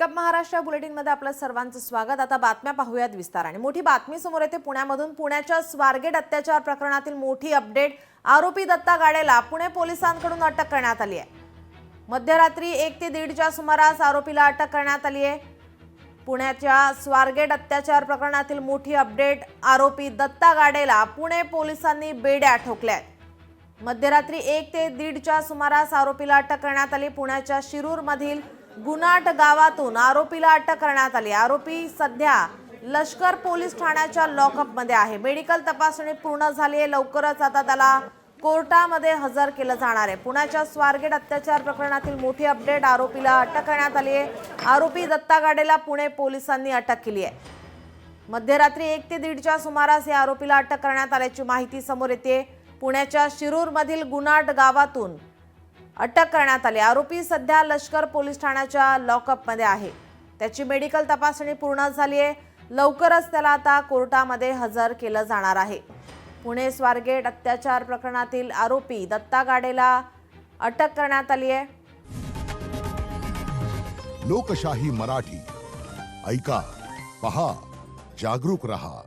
Wake up Maharashtra बुलेटिनमध्ये आपलं सर्वांचं स्वागत। आता बातम्या पाहूयात विस्ताराने। मोठी बातमी समोर येते पुण्यामधून। पुण्याच्या स्वारगेट अत्याचार प्रकरणातील मोठी अपडेट। आरोपी दत्ता गाडेला पुणे पोलिसांकडून अटक करण्यात आली आहे। मध्यरात्री 1 ते 1:30 च्या सुमारास आरोपीला अटक करण्यात आली आहे। पुण्याच्या स्वारगेट अत्याचार प्रकरणातील मोठी अपडेट। आरोपी दत्ता गाडेला पुणे पोलिसांनी बेड्या ठोकल्या। मध्यरात्री 1 ते 1:30 च्या सुमारास आरोपीला अटक करण्यात आली। पुण्याच्या शिरूर मधील गुनाट गावातून आरोपीला अटक करण्यात आली। आरोपी सध्या लष्कर पोलीस ठाण्याच्या लॉकअप मध्ये आहे। मेडिकल तपासणी पूर्ण झाली आहे। लवकरच आता त्याला कोर्टामध्ये हजर केलं जाणार आहे। पुण्याच्या स्वारगेट अत्याचार प्रकरणातील मोठी अपडेट। आरोपीला अटक करण्यात आली आहे। आरोपी दत्ता गाडेला पुणे पोलिसांनी अटक केली आहे। मध्यरात्री 1 ते 1:30 च्या सुमारास या आरोपीला अटक करण्यात आल्याची माहिती समोर येते। पुण्याच्या शिरूर मधील गुनाट गावातून अटक करण्यात आली। आरोपी सध्या लष्कर पोलीस ठाण्याच्या लॉकअप मध्ये आहे। त्याची मेडिकल तपासणी पूर्ण झाली आहे। लवकरच त्याला आता कोर्टामध्ये हजर केलं जाणार आहे। पुणे स्वारगेट अत्याचार प्रकरणातील आरोपी दत्ता गाडेला अटक करण्यात आली आहे। लोकशाही मराठी ऐका, पहा, जागरूक रहा।